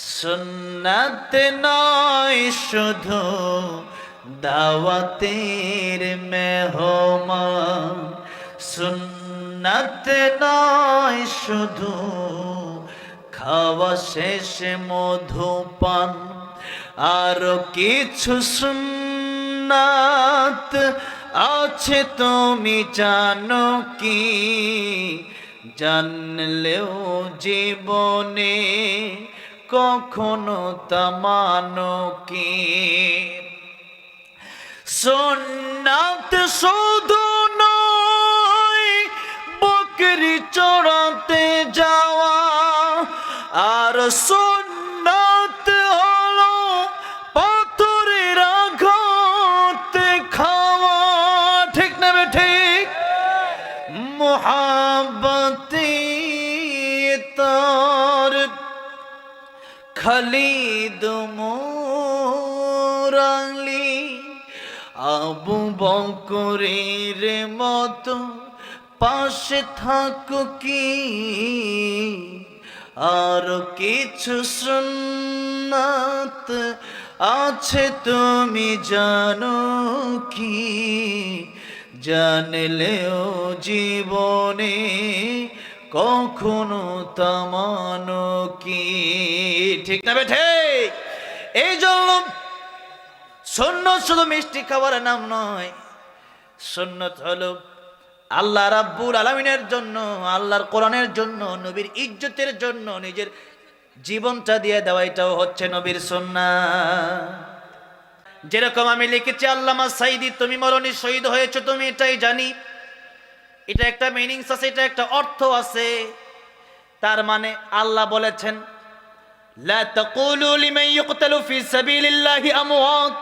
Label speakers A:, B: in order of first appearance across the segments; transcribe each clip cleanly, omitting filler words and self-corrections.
A: সুন্নাত নয় শুধু দাওয়াতের মেহমান, সুন্নাত নয় শুধু খাওয়া শেষে মধুপান, আরো কিছু সুন্নাত আছে তুমি জানো কি? জানলেও জীবনে কখনো তা মানো কি? সুন্নাত শুধু নয় বকরি চড়াতে যাওয়া, আর সুন্নাত হলো পাথরের আঘাতে খাওয়া। ঠিক না ঠিক? মুহাব্বতে তার খালিদ মোরালি আবু বকরের মতো পাশে থাকো কি? আর কিছু সুন্নাত আছে তুমি জানো কি? জানলেও জীবনে কখনো তা মানো কি? ঠিক না ঠিক? এই জন্য সুন্নত শুধু মিষ্টি খাবার নাম নয়, সুন্নত হলো আল্লাহ রাব্বুল আলামিনের জন্য, আল্লাহর কোরআনের জন্য, নবীর ইজ্জতের জন্য নিজের জীবনটা দিয়ে দেওয়া, এটাও হচ্ছে নবীর সুন্নাত। যেরকম আমি লিখেছি আল্লামা সাইদি, তুমি মরণী শহীদ হয়েছো, তুমি এটাই জানি, এটা একটা মিনিংস আছে, এটা একটা অর্থ আছে। তার মানে আল্লাহ বলেছেন লা তাকুলু লিমান ইউকতালু ফি সাবিলিল্লাহি আমওয়াত,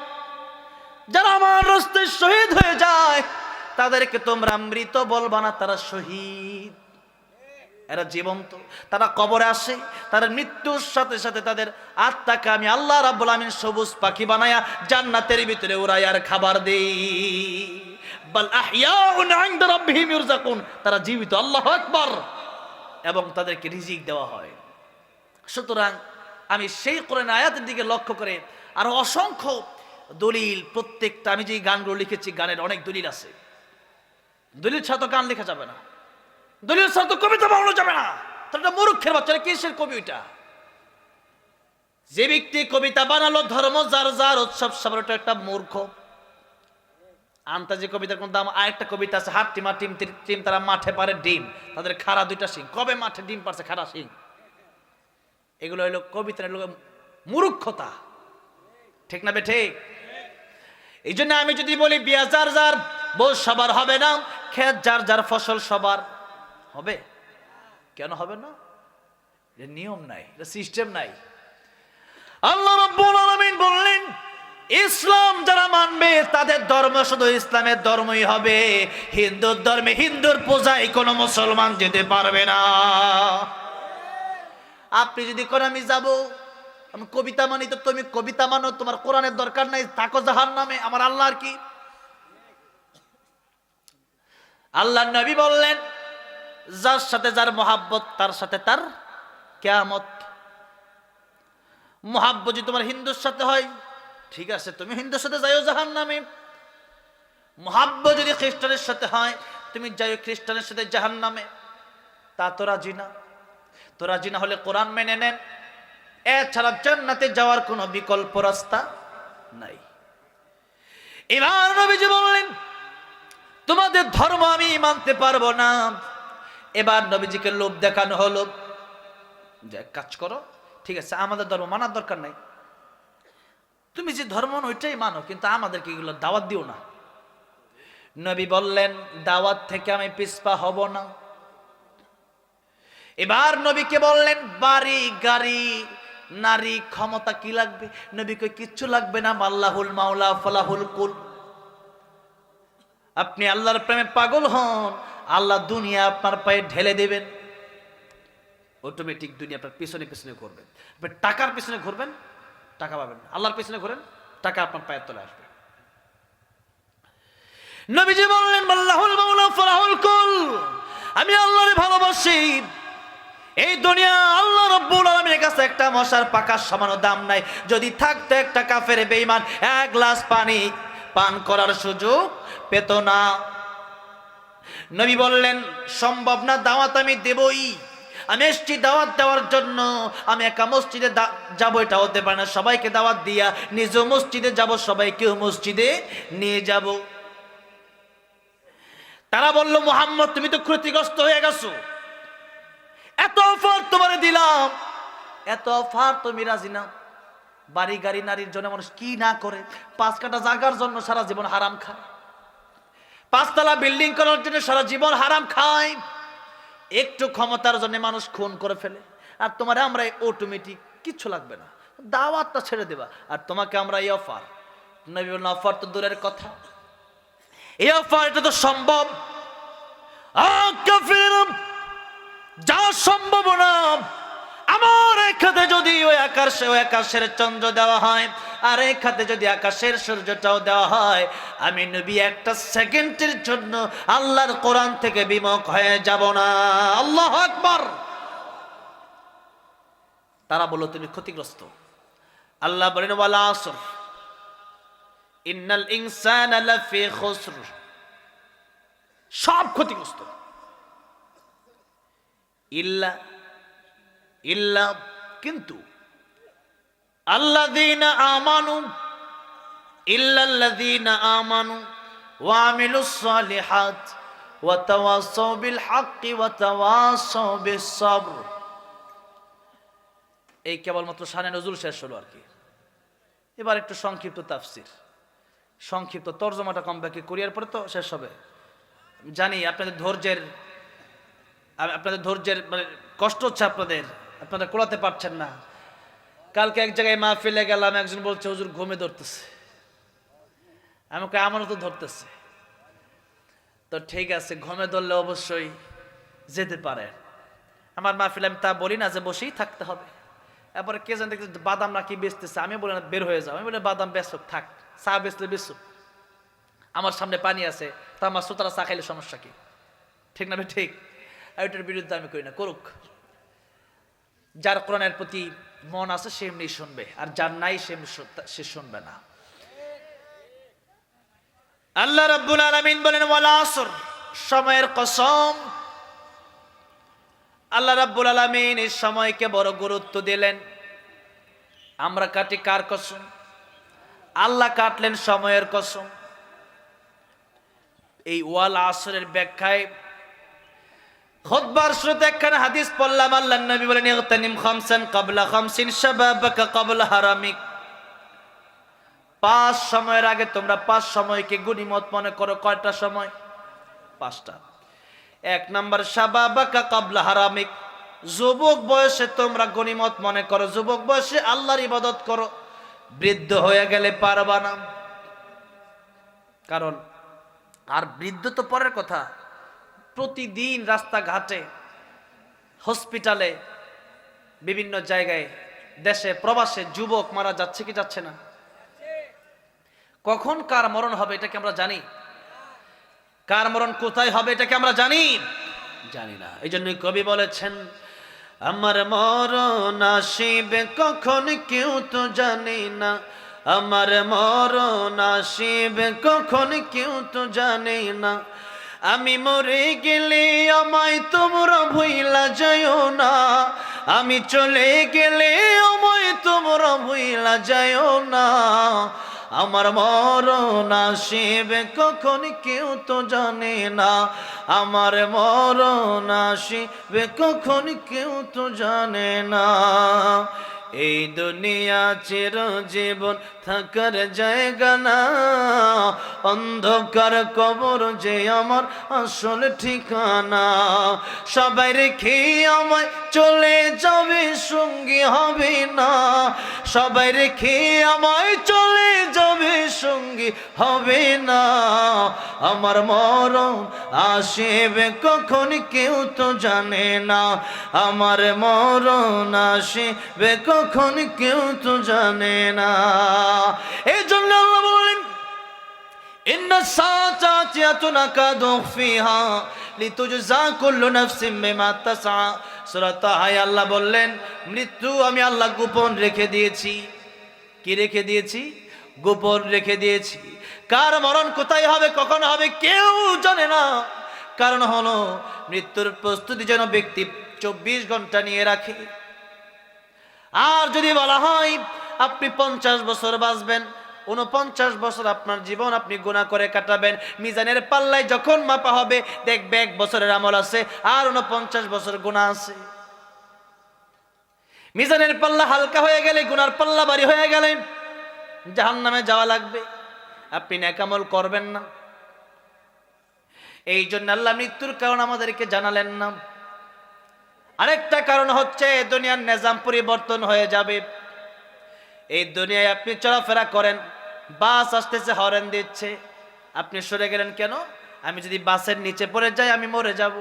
A: যারা আমার রাস্তায় শহীদ হয়ে যায় তাদেরকে তোমরা মৃত বলবা না, তারা শহীদ। এরা জীবন্ত, তারা কবরে আসে, তারা মৃত্যুর সাথে সাথে তাদের আত্মাকে আমি আল্লাহ রাব্বুল আমিন সবুজ পাখি বানায়া জান্নাতের ভিতরে উড়াই আর খাবার দেই। বাল আহইয়াউন ইনদা রাব্বিহিম ইরযাকুন, তারা জীবিত, আল্লাহু আকবার, এবং তাদেরকে রিজিক দেওয়া হয়। সুতরাং আমি সেই কোরআন আয়াতের দিকে লক্ষ্য করে আরো অসংখ্য দলিল, প্রত্যেকটা আমি যে গানগুলো লিখেছি গানের অনেক দলিল আছে। দলিল ছাড়া তো গান লেখা যাবে না, দলিল ছাড়া তো কবিতা বানানো যাবে না। তাহলে মূর্খের বাচ্চারা কিসের কবি? ওইটা যে ব্যক্তি কবিতা বানালো ধর্ম যার যার উৎসব সবার, ওটা একটা মূর্খ। আন্তাজি কবিতার কোন দাম? আরেকটা কবিতা আছে, হাত টিমা টিম টিম তারা মাঠে পারে ডিম, তাদের খাড়া দুইটা সিং। কবে মাঠে ডিম পারছে খাড়া সিং? এগুলো হইলো কবিতার মূর্খতা। ঠিক না বে ঠিক? এই জন্য আমি যদি বলি বিয়া যার যার, বউ সবার হবে না, ক্ষেত যার যার, ফসল সবার হবে, কেন হবে না? এটা নিয়ম নাই, এটা সিস্টেম নাই। আল্লাহ রাব্বুল আলামিন বললেন ইসলাম যারা মানবে তাদের ধর্ম শুধু ইসলামের ধর্মই হবে, হিন্দুর ধর্মে হিন্দুর পূজায় কোনো মুসলমান যেতে পারবে না। আপনি যদি কোন আমি যাব, আমি কবিতা মানি, তো তুমি কবিতা মানো, তোমার কোরআনের দরকার নাই, থাকো জাহান্নামে, আমার আল্লাহর কি? আল্লাহর নবী বললেন যার সাথে যার মহাব্বত তার সাথে তার কিয়ামত। মহাব্বত যদি তোমার হিন্দুর সাথে হয়, ঠিক আছে, তুমি হিন্দুর সাথে যাইও জাহান্নামে। মহাব্বত যদি খ্রিস্টানের সাথে হয়, তুমি যাইও খ্রিস্টানের সাথে জাহান্নামে। তা তো রাজি না। তো রাজি না হলে কোরআন মেনে নেন, এছাড়া জান্নাতে যাওয়ার কোনো বিকল্প রাস্তা নাই। এবার নবীজি বললেন তোমাদের ধর্ম আমি মানতে পারবো না। এবার নবীজিকে লোভ দেখানো হলো যে কাজ করো, ঠিক আছে, আমাদের ধর্ম মানার দরকার নাই, তুমি যে ধর্ম ওইটাই মানো, কিন্তু আমাদেরকে এগুলো দাওয়াত দিও না। নবী বললেন দাওয়াত থেকে আমি পিছপা হব না। এবার নবীকে বললেন বাড়ি গাড়ি নারী ক্ষমতা কি লাগবে? নবী কই কিচ্ছু লাগবে না, আল্লাহুল মাওলা ফালাহুল কুল। আপনি আল্লাহর প্রেমে পাগল হন, আল্লাহ দুনিয়া আপনার পায়ে ঢেলে দেবেন, অটোমেটিক দুনিয়া আপনার পিছনে পিছনে ঘুরবেন। আপনি টাকার পিছনে ঘুরবেন, টাকা পাবেন, আল্লাহর পিছনে ঘুরেন, টাকা আপনার পায়ের তলে আসবে। নবীজি বললেন আল্লাহুল মাওলা ফালাহুল কুল, আমি আল্লাহরে ভালোবাসি, এই দুনিয়া আল্লাহ রাব্বুল আলামিনের কাছে একটা মশার পাকার সমান দাম নাই। যদি থাকতো একটা কাফের বেঈমান এক গ্লাস পানি পান করার সুযোগ পেত না। নবী বললেন সম্ভব না, দাওয়াত আমি দেবই। আমি এসছি দাওয়াত দেওয়ার জন্য, আমি একা মসজিদে যাবো এটা হতে পারে না। সবাইকে দাওয়াত দিয়া নিজেও মসজিদে যাব, সবাইকেও মসজিদে নিয়ে যাব। তারা বলল মুহাম্মদ তুমি তো ক্ষতিগ্রস্ত হয়ে গেছো, এত অফার তোমারে দিলাম, এত অফার তুমি রাজি না? বাড়ি গাড়ি নারীর জন্য মানুষ কি না করে, 5 কাঠা জায়গার জন্য সারা জীবন হারাম খায়, 5 তলা বিল্ডিং করার জন্য সারা জীবন হারাম খায়, একটু ক্ষমতার জন্য মানুষ খুন করে ফেলে। আর তোমার আমরা অটোমেটিক কিচ্ছু লাগবে না, দাওয়াতটা ছেড়ে দেবা, আর তোমাকে আমরা এই অফার। নবী বললেন অফার তো দূরের কথা, এই অফার এটা তো সম্ভব। যা সম্ভব না, আমার এক হাতে যদি ওই আকাশের চন্দ্র দেওয়া হয়, আর এক হাতে যদি আকাশের সূর্যটাও দেওয়া হয়, আমি নবী একটা সেকেন্ডের জন্য আল্লাহর কোরআন থেকে বিমুখ হয়ে যাব না। আল্লাহু আকবার। তারা বলল তুমি ক্ষতিগ্রস্ত। আল্লাহ বলেন ওয়াল আসর ইন্নাল ইনসানা লাফি খুসর, সব ক্ষতিগ্রস্ত। ইল্লা ইল্লা কিন্তু আল্লাযীনা আমানু, ইল্লাল্লাযীনা আমানু ওয়া আমিলুস সালিহাত ওয়া তাওয়াসাউ বিল হাক্কি ওয়া তাওয়াসাউ বিস সাবর। এই কেবলমাত্র শানে নজুল শেষ হলো আর কি। এবার একটু সংক্ষিপ্ত তাফসীর, সংক্ষিপ্ত তরজমাটা কম বাকি কোরিয়ার পরে তো শেষ হবে। জানি আপনাদের ধৈর্যের মানে কষ্ট হচ্ছে, আপনারা কোলাতে পারছেন না। কালকে এক জায়গায় মাহফিলে গেলাম, একজন বলছে হুজুর ঘুমে ধরতেছে, আমাকে আমারও তো ধরতেছে। তো ঠিক আছে, ঘুমে ধরলে অবশ্যই যেতে পারে। আমার মাহফিলে আমি তা বলি না যে বসেই থাকতে হবে। এরপরে কে জানতে বাদাম নাকি বেচতেছে, আমি বলি না বের হয়ে যাও, আমি বলি বাদাম বেচুক, থাক, চা বেচলে বেচুক, আমার সামনে পানি আছে, তা আমার শ্রোতারা চা খাইলে সমস্যা কি? ঠিক না? ঠিক। এটার বিরুদ্ধে আমি করি না, করুক। যার কোরআনের প্রতি মন আছে সে এমনি শুনবে, আর যার নাই সে শুনবে না। আল্লাহ রাব্বুল আলামিন বলেন ওয়াল আসর, সময়ের কসম। আল্লাহ রাব্বুল আলামিন এই সময়কে বড় গুরুত্ব দিলেন। আমরা কাটি কার কসম? আল্লাহ কাটলেন সময়ের কসম। এই ওয়াল আসরের ব্যাখ্যায় খুতবার শুরুতে একখানা হাদিস পড়লাম। আল্লাহর নবী বলেন ইগতানিম খামসান ক্বাবলা খামসিন শাবাবাকা ক্বাবলা হারামিক। 5 সময়ের আগে তোমরা 5 সময়কে গনিমত মনে করো। কয়টা সময়? 5টা। 1 নাম্বার শাবাবাকা ক্বাবলা হারামিক, যুবক বয়সে তোমরা গনিমত মনে করো, যুবক বয়সে আল্লাহর ইবাদত করো। বৃদ্ধ হয়ে গেলে পারবা না, কারণ আর বৃদ্ধ তো পরের কথা। প্রতিদিন রাস্তাঘাটে, হসপিটালে, বিভিন্ন জায়গায়, দেশে প্রবাসে যুবক মারা যাচ্ছে কি যাচ্ছে না? কখন কার মরণ হবে এটা কি আমরা জানি? কার মরণ কোথায় হবে এটা কি আমরা জানি? জানি না। এই জন্যই কবি বলেছেন আমার মরণ আসিবে কখন কেউ তো জানে না, আমার মরণ আসিবে কখন কেউ তো জানে না। আমি মরে গেলে আমায় তোমরা ভুইলা যাইও না, আমি চলে গেলে আমায় তোমরা ভুইলা যাইও না। আমার মরণ আসিবে কখন কেউ তো জানে না, আমার মরণ আসিবে কখন কেউ তো জানে না। এই দুনিয়া চিরজীবন থাকার জায়গা না, অন্ধকার কবর যে আমার আসল ঠিকানা। সবাই রেখে আমায় চলে যাবে, সঙ্গী হবে না, সবাই রেখে আমায় চলে যাবে, সঙ্গী হবে না। আমার মরণ আসিবে কখন কেউ তো জানে না, আমার মরণ আসিবে কখন কেউ তো জানে না। এই জন্য আল্লাহ বলেন ইন্না সাআতা আতিয়াতুন আকাদু ফিহা লিতুজজা কুল্লু নাফসিন বিমা তাসআ সূরা তাহায় আল্লাহ বললেন, মৃত্যু আমি আল্লাহ গোপন রেখে দিয়েছি। কি রেখে দিয়েছি? গোপন রেখে দিয়েছি। কার মরণ কোথায় হবে, কখন হবে, কেউ জানে না। কারণ হলো মৃত্যুর প্রস্তুতি যেন ব্যক্তি 24 ঘন্টা নিয়ে রাখে। আর যদি বলা হয় আপনি 50 বছর বাঁচবেন, 49 বছর আপনার জীবন আপনি গুনাহ করে কাটাবেন, মিজানের পাল্লায় যখন মাপা হবে দেখবে 1 বছরের আমল আছে আর 49 বছর গুনাহ আছে। মিজানের পাল্লা হালকা হয়ে গেলে, গুনার পাল্লা ভারী হয়ে গেলে জাহান্নামে যাওয়া লাগবে। আপনি নেক আমল করবেন না। এই জন্য আল্লাহ মৃত্যুর কারণ আমাদেরকে জানালেন না। আরেকটা কারণ হচ্ছে দুনিয়ার নিজাম পরিবর্তন হয়ে যাবে। এই দুনিয়ায় আপনি চলাফেরা করেন, বাস আসতেছে, হরেন দিচ্ছে, আপনি সরে গেলেন কেন? আমি যদি বাসের নিচে পড়ে যাই আমি মরে যাব।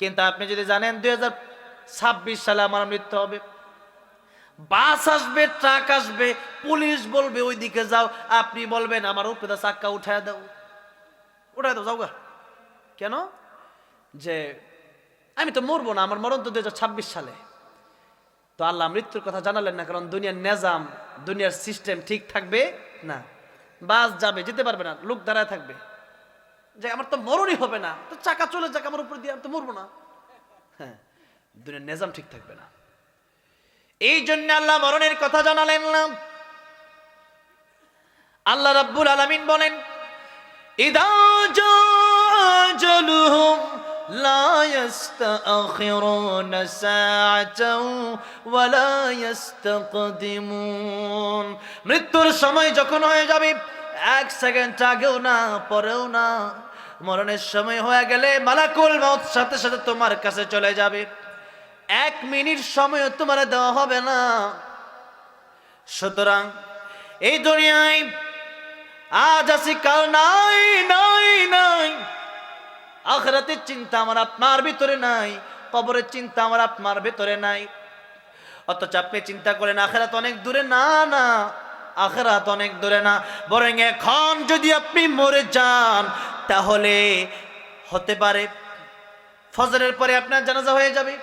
A: কিন্তু আপনি যদি জানেন 2026 সালে আমার মৃত্যু হবে, বাস আসবে, ট্রাক আসবে, পুলিশ বলবে ওইদিকে যাও, আপনি বলবেন আমার উপরে চাক্কা উঠায় দাও, উঠায় দাও, যাও গা। কেন? যে আমি তো মরবো না, আমার মরণ তো 2026 সালে। তো আল্লাহ মৃত্যুর কথা জানালেন না, কারণ দুনিয়ার নিজাম, দুনিয়ার সিস্টেম ঠিক থাকবে না। বাস যাবে, যেতে পারবে না, লোক দাঁড়ায় থাকবে, যে আমার তো মরণই হবে না, তো চাকা চলে যাক আমার উপর দিয়ে, আমি তো মরবো না। হ্যাঁ, দুনিয়ার নিজাম ঠিক থাকবে না। এই জন্য আল্লাহ মরণের কথা জানালেন না। আল্লাহ রাব্বুল আলামিন বলেন, ইদা জাআজালুহুম লা ইস্তাখিরুনা সাআতাও ওয়া লা ইস্তাকদিমুন। মৃত্যুর সময় যখন হয়ে যাবে, 1 সেকেন্ড আগেও না পরেও না। মরণের সময় হয়ে গেলে মালাকুল মউত সাথে সাথে তোমার কাছে চলে যাবে। 1 মিনিট সময় তোমার দেওয়া হবে না। সুতরাং এই দুনিয়ায় আজ আছি কাল নাই, নাই নাই। আখিরাতের চিন্তা আমার আপনার ভিতরে নাই, কবরের চিন্তা আমার আপনার ভিতরে নাই। অথচ আপনি চিন্তা করেন আখিরাত অনেক দূরে। না না, আখিরাত অনেক দূরে না, বরং এখন যদি আপনি মরে যান তাহলে হতে পারে ফজরের পরে আপনার জানাজা হয়ে যাবে।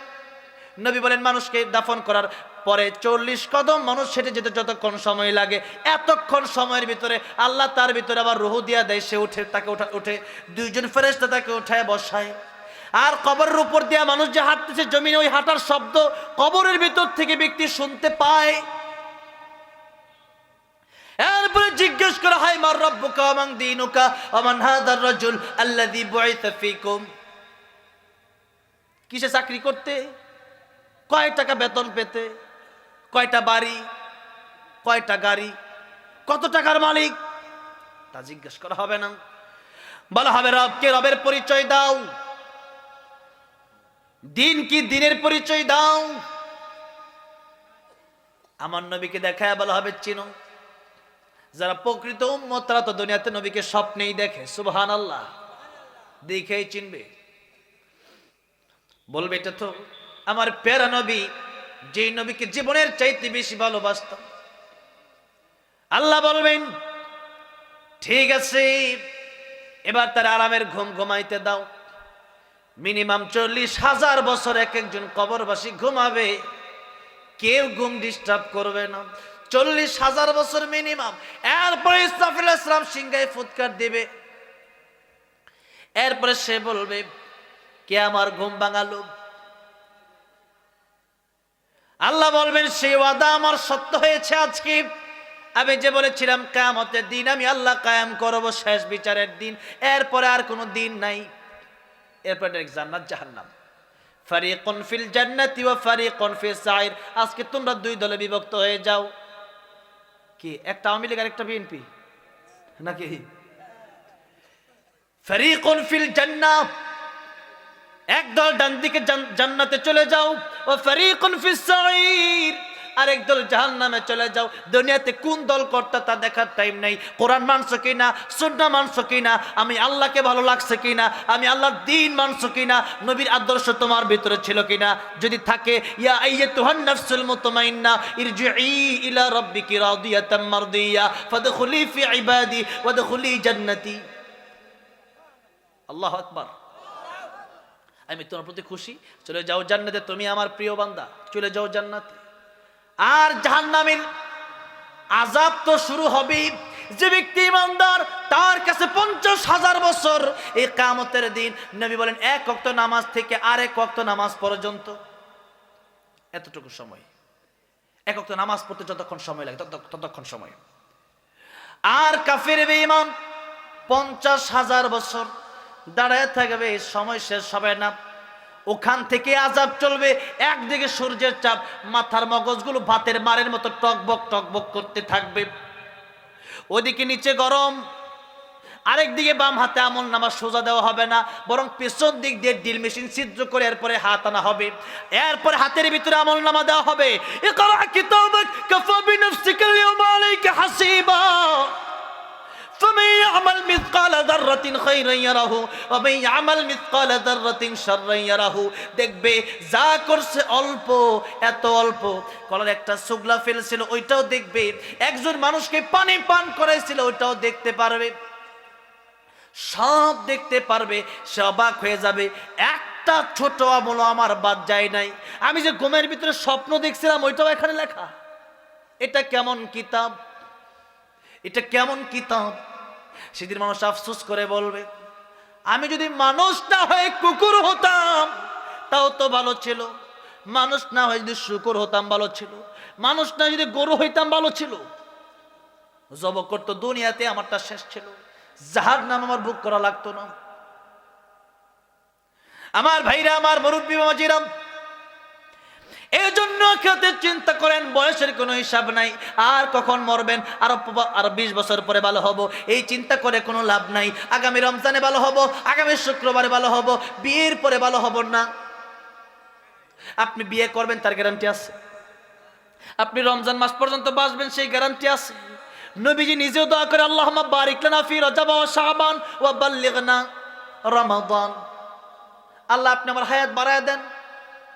A: নবী বলেন মানুষকে দাফন করার পরে 40 কদম মানুষ হেঁটে যেতে যতক্ষণ সময় লাগে, এতক্ষণ সময়ের ভিতরে আল্লাহ তার ভিতরে আবার রূহ দিয়া দেয়। সে উঠে, তাকে উঠে 2 জন ফেরেশতা তাকে উঠায় বসায়। আর কবরের উপর দিয়া মানুষ যে হাঁটতেছে জমিনে, ওই হাঁটার শব্দ কবরের ভিতর থেকে ব্যক্তি শুনতে পায়। এরপরে জিজ্ঞেস করা হয়, মার রাব্বুকা ওয়া মান দীনুকা ওয়া মান হাযার রাজুল আল্লাযী বুইসা ফীকুম। কিসে চাকরি করতে, কয় টাকা বেতন পেতে, কয়টা বাড়ি, কয়টা গাড়ি, কত টাকার মালিক, তা জিজ্ঞেস করা হবে না। বলা হবে রবকে রবের পরিচয় দাও, দিন কি দিনের পরিচয় দাও। আমার নবীকে দেখায় বলা হবে চিনো। যারা প্রকৃত উম্মত তারা তো দুনিয়াতে নবীকে স্বপ্নেই দেখে, সুবহানাল্লাহ, দেখেই চিনবে, বলবে এটা তো আমার প্যারা নবী, যে নবীকে জীবনের চাইতে বেশি ভালোবাসতাম। আল্লাহ বলবেন ঠিক আছে, এবার তার আরামের ঘুম ঘুমাইতে দাও। মিনিমাম 40,000 বছর এক একজন কবরবাসী ঘুমাবে, কেউ ঘুম ডিস্টার্ব করবে না। 40,000 বছর মিনিমাম। এরপরে ইসরাফিল আলাইহিস সালাম সিংহায় ফুৎকার দিবে। এরপরে সে বলবে কে আমার ঘুম ভাঙালো? আল্লাহ বলবেন সেই ওয়াদা আমার সত্য হয়েছে আজকে। আমি যে বলেছিলাম কিয়ামতের দিন আমি আল্লাহ কায়েম করব, শেষ বিচারের দিন, এরপরে আর কোনো দিন নাই। এরপরে জান্নাত জাহান্নাম, ফারিকুন ফিল জান্নাতি ওয়া ফারিকুন ফিস সাইর। আজকে তোমরা 2 দলে বিভক্ত হয়ে যাও। কি একটা আওয়ামী লীগ আর একটা বিএনপি নাকি? ফারিকুন ফিল জান্নাহ, একদল ডান দিকে জান্নাতে চলে যাও, ও ফারিকুন ফিস সাইর, আরেক দল জাহান্নামে চলে যাও। দুনিয়াতে কোন দল কর্তা তা দেখার টাইম নাই। কোরআন মানছো কিনা, সুন্নাহ মানছো কিনা, আমি আল্লাহকে ভালো লাগছে কিনা, আমি আল্লাহর দ্বীন মানছো কিনা, নবীর আদর্শ তোমার ভিতরে ছিল কিনা। যদি থাকে ইয়া আইয়াতুহান নাফসুল মুতমাইন্না ইরজিই ইলা রাব্বিকি রাদিয়াতাম মারদিয়া ফাদখুলি ফি ইবাদি ওয়াদখুলি জান্নাতি। আল্লাহু আকবার। আমি তোমার প্রতি খুশি, চলে যাও জান্নাতে, তুমি আমার প্রিয় বান্দা, চলে যাও জান্নাতে। আর জাহান্নামের আযাব তো শুরু হবেই। যে ব্যক্তি ইমানদার তার কাছে 50,000 বছর এই কিয়ামতের দিন, নবী বলেন এক ওয়াক্ত নামাজ থেকে আরেক ওয়াক্ত নামাজ পর্যন্ত, এতটুকু সময়, এক ওয়াক্ত নামাজ পড়তে যতক্ষণ সময় লাগে ততক্ষণ সময়। আর কাফির বেঈমান 50,000 বছর দাঁড়ায় থাকবে, সময় শেষ হবে না। ওখান থেকে আযাব চলবে, একদিকে সূর্যের চাপ, মাথার মগজগুলো ভাতের মারের মতো টকবক টকবক করতে থাকবে, ওদিকে নিচে গরম, আরেকদিকে বাম হাতে আমল নামা সোজা দেওয়া হবে না, বরং পেছন দিক দিয়ে ড্রিল মেশিন ছিদ্র করে এরপরে হাত আনা হবে, এরপরে হাতের ভিতরে আমল নামা দেওয়া হবে। ইকরা কিতাবাক কাফা বিনাফসিকা আল-ইয়াওমা আলাইকা হাসিবা ফামান ইয়ামাল মিসকালা যাররাতিন খায়রান ইয়ারাহু ওয়া মান ইয়ামাল মিসকালা যাররাতিন শাররান ইয়ারাহু। দেখবে যা করছে অল্প, এত অল্প, কলার একটা সুগলা ফেলছিল ওইটাও দেখবে, একজন মানুষকে পানি পান করাইছিল ওইটাও দেখতে পারবে, সব দেখতে পারবে, সে অবাক হয়ে যাবে। একটা ছোট আমল আমার বাদ যায় নাই, আমি যে ঘুমের ভিতরে স্বপ্ন দেখছিলাম ওইটাও এখানে লেখা। এটা কেমন কিতাব, এটা কেমন কিতাব। সেদিন মানুষ আফসোস করে বলবে, আমি যদি মানুষ না হয়ে কুকুর হতাম তাও তো ভালো ছিল, মানুষ না হয়ে যদি শুকর হতাম ভালো ছিল, মানুষ না যদি গরু হইতাম ভালো ছিল। জব করতো দুনিয়াতে আমারটা শেষ ছিল, জাহান্নাম আমার বুক করা লাগতো না। আমার ভাইরা, আমার মুরব্বী মাজিরাম, এই জন্য খেতে চিন্তা করেন, বয়সের কোনো হিসাব নাই, আর কখন মরবেন, আর 20 বছর পরে ভালো হব, এই চিন্তা করে কোনো লাভ নাই। আগামী রমজানে ভালো হব, আগামী শুক্রবারে ভালো হব, বিয়ের পরে ভালো হব না। আপনি বিয়ে করবেন তার গ্যারান্টি আছে, আপনি রমজান মাস পর্যন্ত বাঁচবেন সেই গ্যারান্টি আছে। নবীজি নিজেও দোয়া করে, আল্লাহুম্মা বারিক লানা ফি রজব ওয়া শাবান ওয়া বাল্লিগনা রমাদান। আল্লাহ আপনি আমার হায়াত বাড়ায় দেন,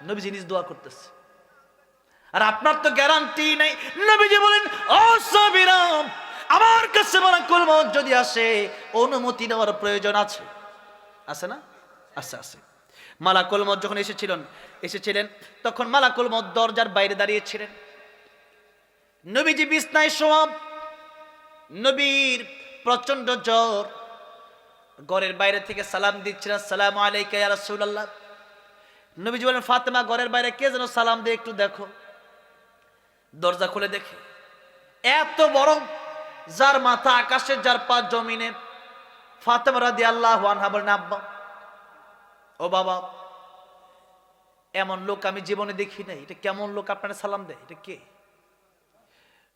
A: নবীজি নিজ দোয়া করতেছে। আর আপনার তো গ্যারান্টি নাই। নবীজি বলেন, ও সাহাবীরাম, আমার কাছে মালাকুল মউত যদি আসে, অনুমতি নেওয়ার প্রয়োজন আছে, আছে না? আছে, আছে। মালাকুল মউত যখন এসেছিলেন তখন মালাকুল মউত দরজার বাইরে দাঁড়িয়েছিলেন। নবীজি বিছনায় শোয়া, নবীর প্রচন্ড জ্বর, ঘরের বাইরে থেকে সালাম দিচ্ছিলেন, আসসালামু আলাইকা ইয়া রাসূলুল্লাহ। নবীজি বলেন, ফাতেমা ঘরের বাইরে কে যেন সালাম দিয়ে একটু দেখো। দরজা খুলে দেখে এত বড়, যার মাথা আকাশে, যার পা জমিনে। ফাতেমা রাদিয়াল্লাহু আনহা বলেন, আব্বা, ও বাবা, এমন লোক আমি জীবনে দেখি নাই, এটা কেমন লোক আপনারা সালাম দেয়, এটা কে?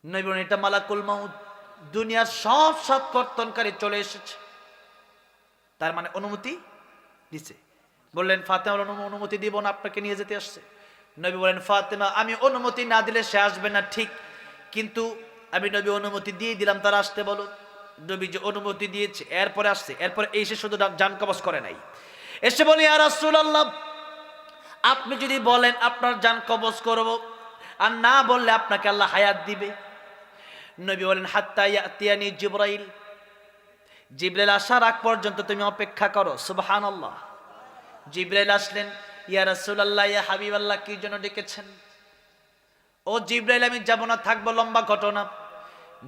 A: নবী বলেন, এটা মালাকুল মউত, দুনিয়ার সব কর্তনকারী চলে এসেছে। তার মানে অনুমতি দিছে। বললেন, ফাতেমার অনুমতি দিব না, আপনাকে নিয়ে যেতে আসছে। নবী বলেন, ফাতেমা, আমি অনুমতি না দিলে সে আসবে না ঠিক, কিন্তু আমি নবী অনুমতি দিয়ে দিলাম, তারা আসতে বলো। নবী যে অনুমতি দিয়েছে, এরপরে আসছে, এরপরে এসে শুধু জান কবজ করে নাই, এসে বলি, ইয়া রাসূলুল্লাহ, আপনি যদি বলেন আপনার জান কবজ করব, আর না বললে আপনাকে আল্লাহ হায়াত দিবে। নবী বলেন, হাত্তা ইয়াতিয়ানি জিবরাইল, জিবরাইল আসার আগ পর্যন্ত তুমি অপেক্ষা করো। সুবহানাল্লাহ। জিবরাইল আসলেন, ইয়া রাসূলুল্লাহ, ইয়া হাবিবাল্লাহ, কি জন্য ডেকেছেন? ও জিবরাইল, আমি যাব না, থাকবো, লম্বা ঘটনা।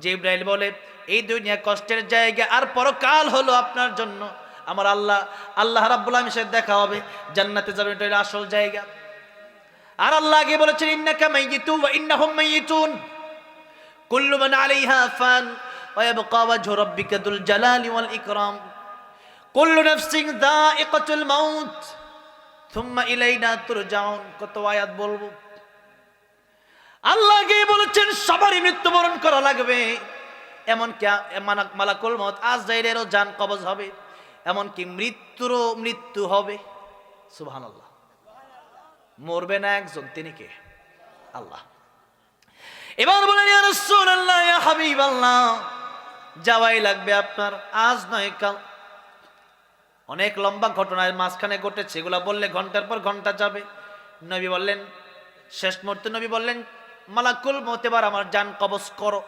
A: জিবরাইল বলে, এই দুনিয়া কষ্টের জায়গা, আর পরকাল হলো আপনার জন্য। আমার আল্লাহ রাব্বুল আলামিনের সাথে দেখা হবে, জান্নাতে যাবেন, এটা আসল জায়গা। আর আল্লাহ আগে বলেছেন, ইন্নাকা মাইয়িতুন ওয়া ইন্নাহুম মাইয়িতুন, কুল্লু মান আলাইহা ফান ওয়া ইয়াবকা ওয়াজহু রাব্বিকা যুল জালালি ওয়াল ইকরাম, কুল্লু নাফসিন যায়িকাতুল মাউত সুম্মা ইলাইনা তুরজাউন। কত আয়াত বলবো। আল্লাহ আগে বলেছেন, সবারই মৃত্যুবরণ করা লাগবে, এমনকি মালাকুল মউত আজরাইলেরও জান কবজ হবে, এমনকি মৃত্যুরও মৃত্যু হবে। সুবহানাল্লাহ। মরবে না একজন, তিনি কে? আল্লাহ। এবার বলেন, ইয়া রাসূলুল্লাহ, ইয়া হাবিবাল্লাহ, যাওয়াই লাগবে আপনার, আজ নয় কাল। অনেক লম্বা ঘটনার মাঝখানে ঘটেছে, এগুলা বললে ঘন্টার পর ঘন্টা যাবে। নবী বললেন, শেষ মুহূর্তে নবী বললেন, মালাকুল মউত, এবার আমার জান কবজ করো।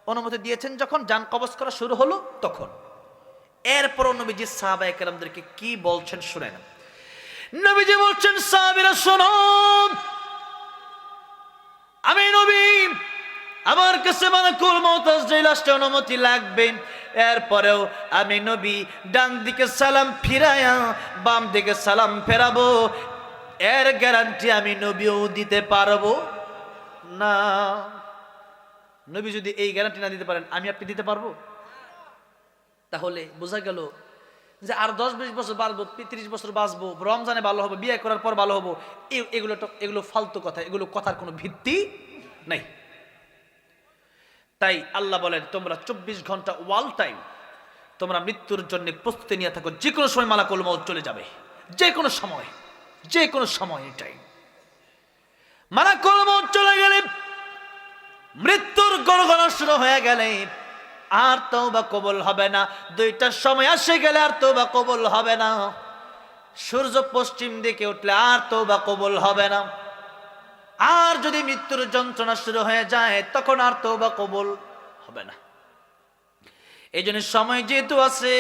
A: অনুমতি দিয়েছেন, যখন জান কবজ করা শুরু হলো তখন। এরপর নবীজি সাহাবায়ে কেরামদেরকে কি বলছেন শুনেন। নবীজি বলছেন সাহাবীরা শোনো, আমি নবী, আমার কাছে মালাকুল মউত আজরাইল আসতে অনুমতি লাগবে। এরপরেও আমি নবী ডান দিকে সালাম ফিরায়া বাম দিকে সালাম ফেরাবো, এর গ্যারান্টি আমি নবীও দিতে পারবো না। নবী যদি এই গ্যারান্টি না দিতে পারেন, আমি আপনি দিতে পারবো? তাহলে বোঝা গেল যে আর 10-20 বছর বাঁচবো, 30 বছর বাঁচবো, রমজানে ভালো হবো, বিয়ে করার পর ভালো হবো, এগুলো ফালতু কথা, এগুলো কথার কোনো ভিত্তি নাই। তাই আল্লাহ বলেন, তোমরা 24 ঘন্টা ওয়াল টাইম তোমরা মৃত্যুর জন্য প্রস্তুতি নিয়ে থাকো। যে কোনো সময় মালাকুল মউত চলে যাবে, যে কোনো সময়, যে কোনো সময়। এটাই মালাকুল মউত চলে গেলে, মৃত্যুর গণগণা শুরু হয়ে গেলে আর তওবা কবুল হবে না। দুইটার সময় আসে গেলে আর তওবা কবুল হবে না। সূর্য পশ্চিম দিকে উঠলে আর তওবা কবুল হবে না। আর যদি মৃত্যুর যন্ত্রণা শুরু হয়ে যায়, তখন আর তওবা কবুল হবে না। এই জন্য সময় যেহেতু আছে,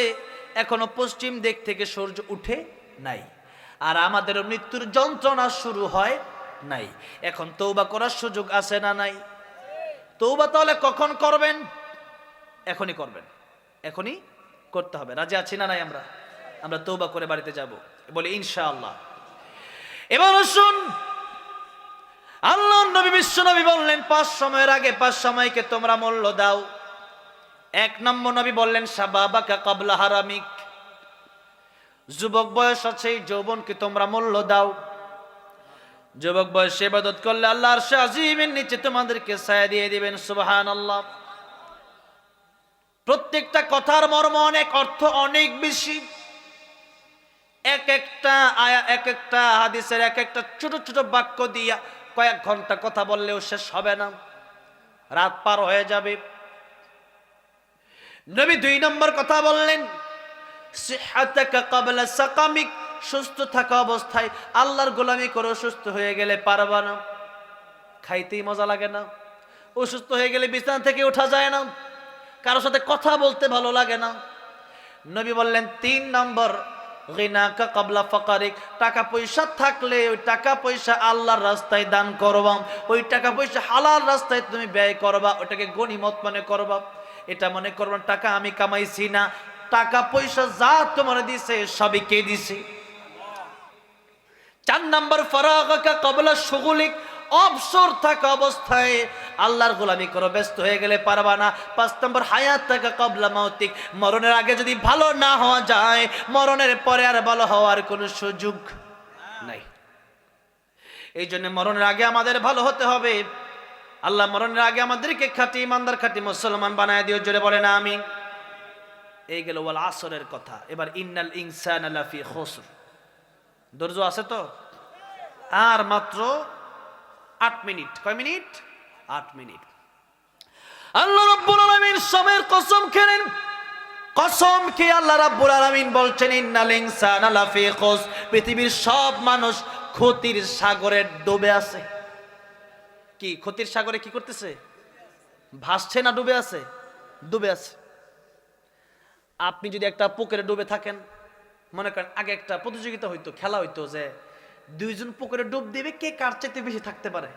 A: এখনো পশ্চিম দিক থেকে সূর্য উঠে নাই, আর আমাদেরও মৃত্যুর যন্ত্রণা শুরু হয় নাই। এখন তওবা করার সুযোগ আছে না নাই? তওবা তাহলে কখন করবেন? এখনই করবেন, এখনই করতে হবে। রাজি আছি না নাই? আমরা তওবা করে বাড়িতে যাব, বলি ইনশাআল্লাহ। এবার শুন, আল্লাহর নবী বিশ্ব নবী বললেন 5 সময়ের আগে 5 সময়কে তোমরা মূল্য দাও। 1 নম্বর নবী বললেন শাবাবাকা ক্বাবলা হারামিক, যুবক বয়স আছে, যৌবনকে তোমরা মূল্য দাও। যুবক বয়সে ইবাদত করলে আল্লাহর আরশে আজিমের নিচে তোমাদেরকে ছায়া দিয়ে দিবেন। সুবহানাল্লাহ। প্রত্যেকটা কথার মর্ম অনেক, অর্থ অনেক বেশি। এক একটা আয়া, এক একটা হাদিসের এক একটা ছোট ছোট বাক্য দিয়া কয়েক ঘন্টা কথা বললেও শেষ হবে না, রাত পার হয়ে যাবে। নবী 2 নম্বর কথা বললেন সিহহাতাকা ক্বাবলা সাকামিক, সুস্থ থাকা অবস্থায় আল্লাহর গোলামি করে সুস্থ হয়ে গেলে পারবা না, খাইতেই মজা লাগে না। অসুস্থ হয়ে গেলে বিছানা থেকে ওঠা যায় না, কারোর সাথে কথা বলতে ভালো লাগে না। নবী বললেন 3 নম্বর গিনাকা ক্বাবলা ফাকারিক, টাকা পয়সা থাকলে ওই টাকা পয়সা আল্লাহর রাস্তায় দান করবা, ওই টাকা পয়সা হালাল রাস্তায় তুমি ব্যয় করবা, ওটাকে গনিমত মনে করবা। এটা মনে করবা টাকা আমি কামাইছি না, টাকা পয়সা যা তোমার দিছে সবই কে দিছে। 4 নম্বর ফারাগাকা ক্বাবলা শুগুলিক, অবসর থাকা অবস্থায় আল্লাহর গোলামি করো, ব্যস্ত হয়ে গেলে পারবা না। 5 নম্বর হায়াতাকা ক্বাবলা মাউতিক, মরণের আগে যদি ভালো না হওয়া যায়, মরণের পরে আর ভালো হওয়ার কোনো সুযোগ নাই। এই জন্য মরণের আগে আমাদের ভালো হতে হবে। আল্লাহ মরণের আগে আমাদেরকে খাঁটি ইমানদার, খাঁটি মুসলমান বানায় দিও। জোরে বলেন আমিন। এই গেল ওয়াল আসরের কথা। এবার ইন্নাল ইনসানা লাফি খুসর, ধৈর্য আছে তো? আর মাত্র 8 মিনিট। কয় মিনিট? 8 মিনিট। আল্লাহ রাব্বুল আলামিন সময়ের কসম খেলেন। কসম খেয়ে আল্লাহ রাব্বুল আলামিন বলছেন ইন্নাল ইনসানা লাফি খুসর, পৃথিবীর সব মানুষ ক্ষতির সাগরে ডুবে আছে। কি ক্ষতির সাগরে কি করতেছে? ভাসছে না ডুবে আছে? ডুবে আছে। আপনি যদি একটা পুকুরে ডুবে থাকেন, মনে করেন আগে একটা প্রতিযোগিতা হইতো, খেলা হইতো যে 2 জন পুকুরে ডুব দিবে, কে কার চাইতে বেশি থাকতে পারে,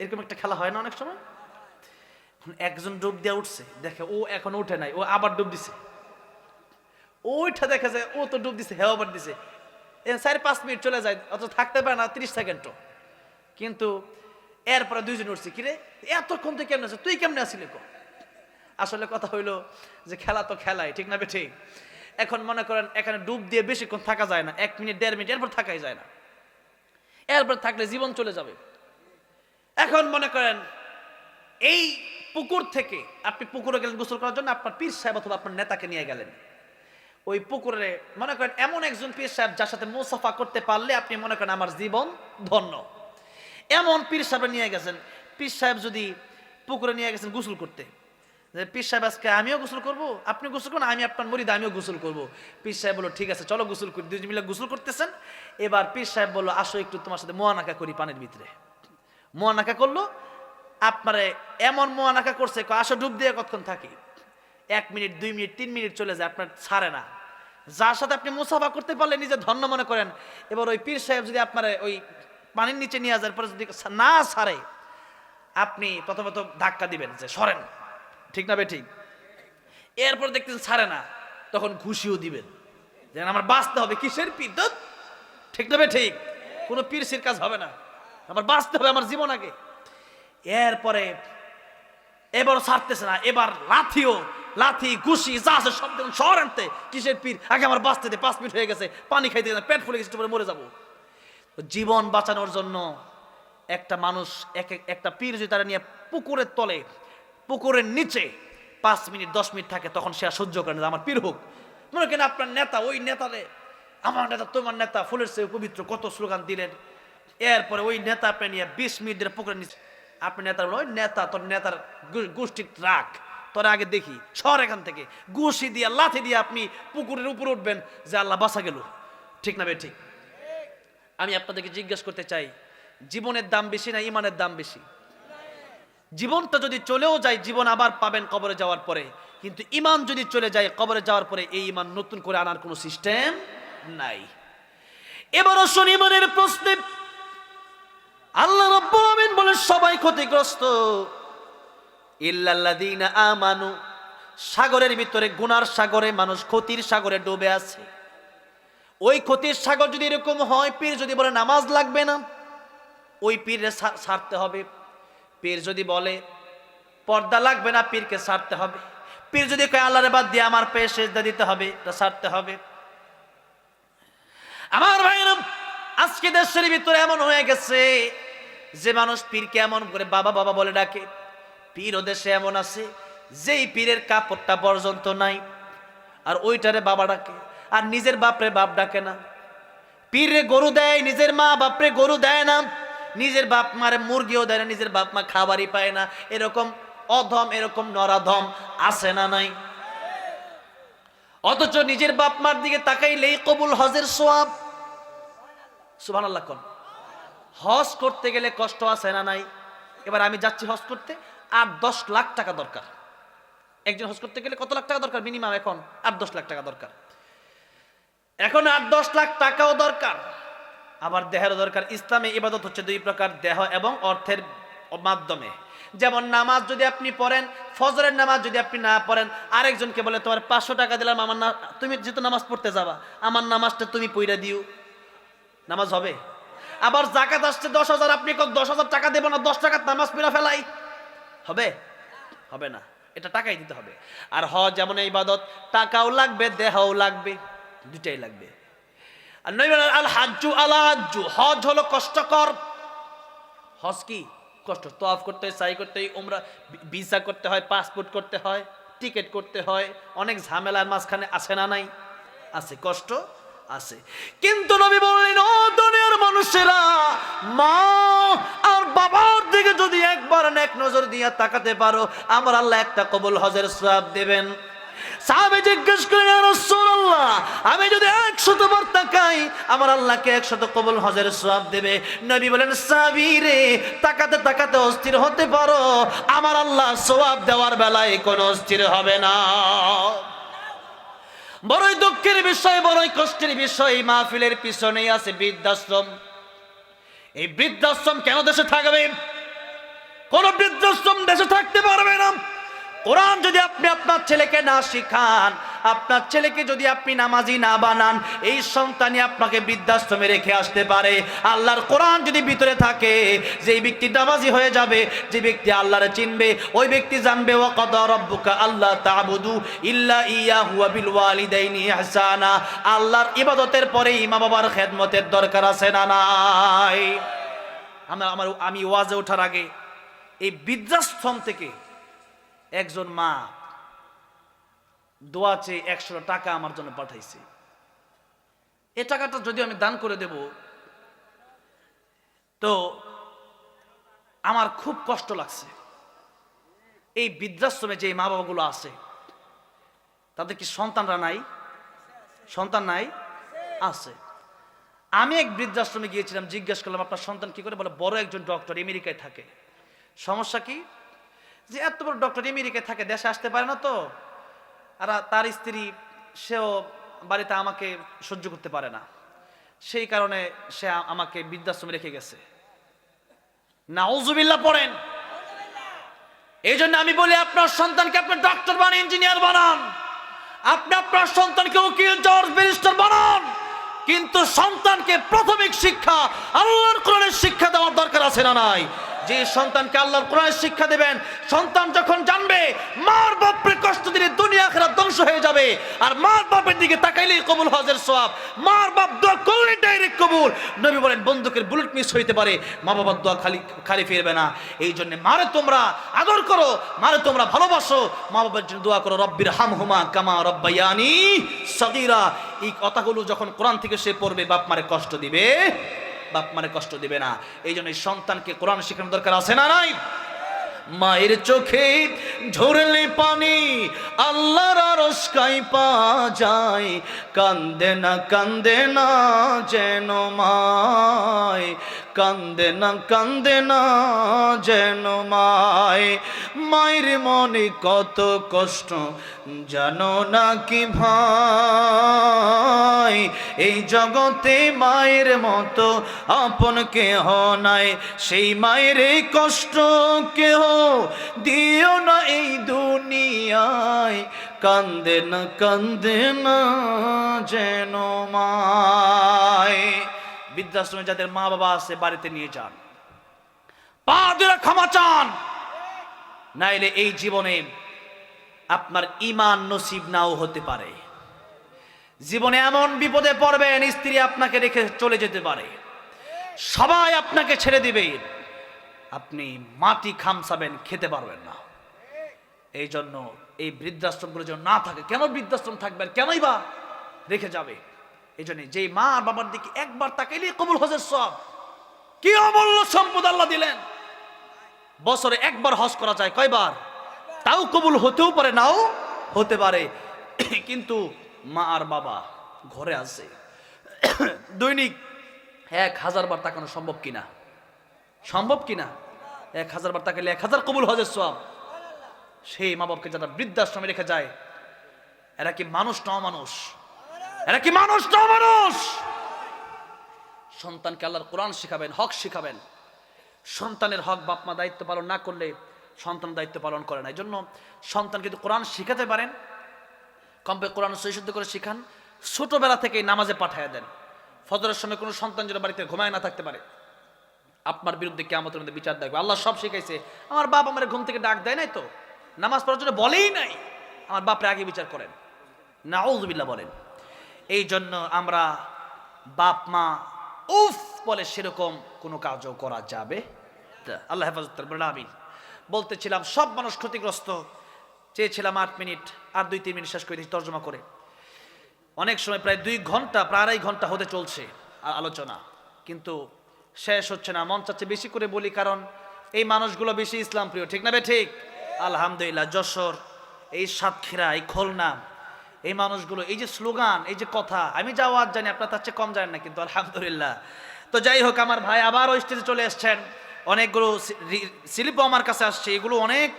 A: এরকম একটা খেলা হয় না অনেক সময়? একজন ডুব দিয়ে উঠছে, দেখে ও এখন উঠে নাই, ও আবার ডুব দিছে। ওইটা দেখা যায় ও তো ডুব দিছে, হেও আবার দিছে, 4-5 মিনিট চলে যায়, অত থাকতে পারে না 30 সেকেন্ডও। কিন্তু এরপরে 2 জন উঠছে, কিরে এতক্ষণ তুই কেমনে আছিস, তুই কেমনে আসিলি? আসলে কথা হইলো যে খেলা তো খেলাই, ঠিক না বেঠিক? এখন মনে করেন এখানে ডুব দিয়ে বেশিক্ষণ থাকা যায় না, 1 মিনিট 1.5 মিনিট, এরপর থাকাই যায় না। এরপর থাকলে জীবন চলে যাবে। এখন মনে করেন এই পুকুর থেকে আপনি পুকুরে গেলেন গোসল করার জন্য, আপনার পীর সাহেব অথবা আপনার নেতাকে নিয়ে গেলেন ওই পুকুরে। মনে করেন এমন একজন পীর সাহেব যার সাথে মুসাফা করতে পারলে আপনি মনে করেন আমার জীবন ধন্য, এমন পীর সাহেব নিয়ে গেছেন। পীর সাহেব যদি পুকুরে নিয়ে গেছেন গোসল করতে, পীর সাহেব আজকে আমিও গোসল করবো, আপনি গোসল করুন, আমি আপনার মুরিদ, আমিও গোসল করবো। পীর সাহেব বললো ঠিক আছে চলো গোসল করি। 2 জন মিলে গোসল করতেছেন। এবার পীর সাহেব বললো আসো একটু তোমার সাথে মোয়ানাকা করি পানির ভিতরে। মোয়ানাকা করলো, আপনারে এমন মোয়ানাকা করছে, আসো ডুব দিয়ে কতক্ষণ থাকি, 1 মিনিট 2 মিনিট 3 মিনিট চলে যায়, আপনার ছাড়ে না। যার সাথে আপনি মুসাফা করতে পারলে নিজে ধন্য মনে করেন, এবার ওই পীর সাহেব যদি আপনার ওই পানির নিচে নিয়ে যাওয়ার পরে যদি না ছাড়ে, আপনি প্রথমত ধাক্কা দিবেন যে সরেন, ঠিক না বে ঠিক? এরপর দেখতেন ছাড়ে না, তখন ঘুষিও দিবেন যে আমার বাঁচতে হবে। কিসের পীর? ঠিক না বে ঠিক? কোনো পীরসির কাজ হবে না, আমার বাঁচতে হবে, আমার জীবন আগে। এরপরে এবার ছাড়তেছে না, এবার লাথি ঘুষি যা আছে সব দেখুন শহর আনতে। কিসের পীর? আগে আমার বাঁচতে দে, 5 মিনিট হয়ে গেছে, পানি খাইতে গেছে, পেট ফুলে গেছে, মরে যাবো। জীবন বাঁচানোর জন্য একটা মানুষ একটা পীর যদি তারা নিয়ে পুকুরের তলে, পুকুরের নিচে 5 মিনিট 10 মিনিট থাকে, তখন সে আর সহ্য করে না, আমার পীর হোক। মনে করেন আপনার নেতা, ওই নেতারে আমার নেতা তোমার নেতা ফুলের চেয়ে পবিত্র, কত স্লোগান দিলেন। এরপরে ওই নেতা আপনি নিয়ে 20 মিনিট ধরে পুকুরের নিচে, আপনি নেতার ওই নেতা, তোর নেতার গোষ্ঠীর রাখ, তোর আগে দেখি সর এখান থেকে, ঘুষি দিয়া লাথি দিয়ে আপনি পুকুরের উপরে উঠবেন যে আল্লাহ বাঁচা গেল। ঠিক না বে ঠিক? আমি আপনাদেরকে জিজ্ঞেস করতে চাই, জীবনের দাম বেশি না ইমানের দাম বেশি? জীবনটা যদি চলেও যায়, জীবন আবার পাবেন কবরে যাওয়ার পরে, কিন্তু ইমান যদি চলে যায় কবরে যাওয়ার পরে, এই ইমান নতুন করে আনার কোনো সিস্টেম নাই। এবার আসুন ইমানের প্রশ্নে। আল্লাহ রাব্বুল আমিন বলেন সবাই ক্ষতিগ্রস্ত ইল্লাল্লাযীনা আমানু। সাগরের ভিতরে, গুনার সাগরে মানুষ ক্ষতির সাগরে ডুবে আছে। ওই ক্ষতির সাগর যদি এরকম হয়, পীর যদি বলে নামাজ লাগবে না, ওই পীরে ছাড়তে হবে। পীর যদি বলে পর্দা লাগবে না, পীরকে ছাড়তে হবে। পীর যদি কয় আল্লাহরে বাদ দিয়ে আমার পায়ে সেজদা দিতে হবে, তা ছাড়তে হবে। আমার ভাইরা, আজকে দেশের ভিতরে এমন হয়ে গেছে যে মানুষ পীরকে এমন করে বাবা বাবা বলে ডাকে। পীরও দেশে এমন আছে যেই পীরের কাপড়টা পর্যন্ত নাই, আর ওইটারে বাবা ডাকে, আর নিজের বাপরে বাপ ডাকে না। পীরে গরু দেয়, নিজের মা বাপরে গরু দেয় না। নিজের বাপ মারে মুরগিও দেয় না, নিজের বাপ মা খাবারই পায় না। এরকম অধম, এরকম নরাধম আছে না নাই? অথচ নিজের বাপ মার দিকে তাকাইলেই কবুল হজের সওয়াব। সুবহানাল্লাহ কোন। হজ করতে গেলে কষ্ট আছে না নাই? এবার আমি যাচ্ছি হজ করতে, আর 10 লাখ টাকা দরকার। একজন হজ করতে গেলে কত লাখ টাকা দরকার? মিনিমাম এখন 8-10 লাখ টাকা দরকার। এখন 8-10 লাখ টাকাও দরকার, আবার দেহেরও দরকার। ইসলামে ইবাদত হচ্ছে 2 প্রকার, দেহ এবং অর্থের মাধ্যমে। যেমন নামাজ যদি আপনি পড়েন, ফজরের নামাজ যদি আপনি না পড়েন, আরেকজনকে বলে তোমার 500 টাকা দিলাম, আমার না, তুমি যেহেতু নামাজ পড়তে যাবা, আমার নামাজটা তুমি পড়া দিও, নামাজ হবে। আবার যাকাত আসছে 10,000, আপনি 10,000 টাকা দেব না, 10 টাকার নামাজ পড়া ফেলাই, হবে? হবে না, এটা টাকাই দিতে হবে। আর হজ যেমন ইবাদত, টাকাও লাগবে, দেহও লাগবে, দুটাই লাগবে। আর নবী বলেন আল হাজ্জু আলা হাজ্জু, হজ হলো কষ্টকর। হজ কি? কষ্ট। তওয়াফ করতে হয়, সাই করতে হয়, উমরা, ভিসা করতে হয়, পাসপোর্ট করতে হয়, টিকিট করতে হয়, অনেক ঝামেলার মাঝখানে আছে না নাই? আছে, কষ্ট আছে। কিন্তু নবী বললেন ও দুনিয়ার মানুষেরা, মা আর বাবার দিকে যদি একবার নেক নজর দিয়ে তাকাতে পারো, আমার আল্লাহ একটা কবুল হজের সওয়াব দেবেন। সাহাবে জিজ্ঞেস করেন ইয়া রাসূলুল্লাহ, আমি যদি 100 বার তাকাই, আমার আল্লাহকে 100 কবুল হজের সওয়াব দেবে? নবী বলেন সাহাবী রে, তাকাতে তাকাতে অস্থির হতে পারো, আমার আল্লাহ সওয়াব দেওয়ার বেলায় কোনো অস্থির হবে না। বড়ই দুঃখের বিষয়, বড়ই কষ্টের বিষয়, মাহফিলের পিছনেই আছে বৃদ্ধাশ্রম। এই বৃদ্ধাশ্রম কেন দেশে থাকবে? কোন বৃদ্ধাশ্রম দেশে থাকতে পারবে না। কোরআন যদি আপনি আপনার ছেলেকে না শিখান, আপনার ছেলেকে যদি আপনি নামাজি না বানান, এই সন্তানই আপনাকে বৃদ্ধাশ্রমে রেখে আসতে পারে। আল্লাহর কোরআন যদি ভিতরে থাকে, যেই ব্যক্তি নামাজি হয়ে যাবে, যে ব্যক্তি আল্লাহরে চিনবে, ওই ব্যক্তি জানবে ওয়া কাদা রাব্বুকা আল্লা তা'বুদু ইল্লা ইয়াহু ওয়া বিল ওয়ালিদাইনি ইহসানা। আল্লাহর ইবাদতের পরে মা বাবার খেদমতের দরকার আছে না নাই? আমি ওয়াজে ওঠার আগে এই বৃদ্ধাশ্রম থেকে একজন মা দোয়া চেয়ে 100 টাকা আমার জন্য পাঠাইছে। এই টাকাটা যদি আমি দান করে দেব, তো আমার খুব কষ্ট লাগছে। এই বৃদ্ধাশ্রমে যে মা বাবাগুলো আছে, তাদের কি সন্তানরা নাই? সন্তান নাই? আছে। আমি এক বৃদ্ধাশ্রমে গিয়েছিলাম, জিজ্ঞেস করলাম আপনার সন্তান কি করে? বলে বড় একজন ডক্টর, আমেরিকায় থাকে। সমস্যা কি? যে এত বড় ডক্টর আমেরিকায় থাকে, দেশে আসতে পারে না তো। আর তার স্ত্রী, সেও
B: বাড়িতে আমাকে সহ্য করতে পারে না, সেই কারণে সে আমাকে বৃদ্ধাশ্রমে রেখে গেছে। নাউজুবিল্লাহ পড়েন। এই জন্য আমি বলি, আপনার সন্তানকে আপনি ডক্টর বানান, ইঞ্জিনিয়ার বানান, আপনি আপনার সন্তানকে উকিল, জজ, ব্যারিস্টার বানান, কিন্তু সন্তানকে প্রাথমিক শিক্ষা আল্লাহর কোরআনের শিক্ষা দেওয়ার দরকার আছে না নাই? যে সন্তানকে আল্লাহর কোরআনের শিক্ষা দেবেন, সন্তান যখন জানবে মার বাপের কষ্ট দিলে দুনিয়া আখিরাত ধ্বংস হয়ে যাবে, আর মার বাপের দিকে তাকাইলেই কবুল হজের সওয়াব, মার বাপ দোয়া করলে ডাইরেক্ট কবুল। নবী বলেন বন্দুকের বুলেট মিস হইতে পারে, মা বাবার দোয়া খালি ফিরবে না। এই জন্য মারে তোমরা আদর করো, মারে তোমরা ভালোবাসো, মা বাবার জন্য দোয়া করো, রব্বির হামহুমা কামা রব্বায়ানি সগীরা। এই কথাগুলো যখন কোরআন থেকে সে পড়বে, বাপ মারে কষ্ট দিবে, বাপ মারে কষ্ট দিবে না। এই জন্য সন্তানকে কোরআন শেখানোর দরকার আছে না নাই? মায়ের চোখে ঝরলে পানি আল্লাহর আরশ কাঁইপা যায়, কান্দে না যেন মায়, কান্দে না যেন মায়। মায়ের মনে কত কষ্ট জানো না কি ভাই, এই জগতে মায়ের মতো আপন কেহ নাই, সেই মায়ের এই কষ্ট কেহ দিও না এই দুনিয়ায়, কান্দে না যেন মায়। বৃদ্ধাশ্রমে যাদের মা বাবা আছে বাড়িতে নিয়ে যান, পা ধরে ক্ষমা চান, নাইলে এই জীবনে আপনার ঈমান নসিব নাও হতে পারে। জীবনে এমন বিপদে পড়বেন, স্ত্রী আপনাকে রেখে চলে যেতে পারে, সবাই আপনাকে ছেড়ে দিবে, আপনি মাটি খামসাবেন, খেতে পারবেন না। এই জন্য এই বৃদ্ধাশ্রমগুলো যেন না থাকে। কেন বৃদ্ধাশ্রম থাকবেন, কেনই বা রেখে যাবে? এই জন্য যেই মা আর বাবার দিকে একবার তাকাইলে কবুল হজের সব, কি অমূল্য সম্পদ আল্লাহ দিলেন। বছরে একবার হজ করা যায়, কয়বার? তাও কবুল হতেও পারে, নাও হতে পারে। কিন্তু মা আর বাবা ঘরে আছে, দৈনিক 1000 বার তাকানো সম্ভব কিনা? সম্ভব কিনা? 1000 বার তাকাইলে 1000 কবুল হজের সব। সেই মা বাবাকে যারা বৃদ্ধাশ্রমে রেখে যায়, এরা কি মানুষ না অমানুষ? এরা কি মানুষ না অমানুষ? সন্তানকে আল্লাহর কোরআন শিখাবেন, হক শিখাবেন। সন্তানের হক বাপ মা দায়িত্ব পালন না করলে সন্তান দায়িত্ব পালন করে না। এই জন্য সন্তানকে যদি কোরআন শিখাতে পারেন, কমপে কোরআন সহিশুদ্ধ করে শিখান, ছোটবেলা থেকেই নামাজে পাঠায় দেন। ফজরের সময় কোনো সন্তান যেন বাড়িতে ঘুমায় না থাকতে পারে, আপনার বিরুদ্ধে কিয়ামতের মধ্যে বিচার দেখবে। আল্লাহ সব শিখাইছে। আমার বাপ আমার ঘুম থেকে ডাক দেয় নাই তো, নামাজ পড়ার জন্য বলেই নাই, আমার বাপরে আগে বিচার করেন, নাউযুবিল্লাহ বলেন। এই জন্য আমরা বাপ মা উফ বলে সেরকম কোনো কাজও করা যাবে না। আল্লাহ হেফাজত করবেন, আমিন। বলতেছিলাম সব মানুষ ক্ষতিগ্রস্ত। চেয়েছিলাম 8 মিনিট, আর 2-3 মিনিট শেষ করে দিচ্ছি তর্জমা করে। অনেক সময় প্রায় 2 ঘন্টা, প্রায় 2.5 ঘন্টা হতে চলছে আলোচনা, কিন্তু শেষ হচ্ছে না। মন চাচ্ছে বেশি করে বলি, কারণ এই মানুষগুলো বেশি ইসলাম প্রিয়, ঠিক না বে ঠিক? আলহামদুলিল্লাহ, যশোর, এই সাতক্ষীরা, এই খুলনা, এই মানুষগুলো, এই যে স্লোগান, এই যে কথা, আমি যা ওয়াজ জানি আপনার তার চেয়ে কম জানেন না, কিন্তু আলহামদুলিল্লাহ। তো যাই হোক, আমার ভাই আবার ওই স্টেজে চলে এসছেন, অনেকগুলো স্লিপও আমার কাছে আসছে, এগুলো অনেক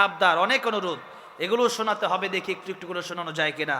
B: আবদার, অনেক অনুরোধ, এগুলো শোনাতে হবে, দেখি একটু একটু করে শোনানো যায় কিনা।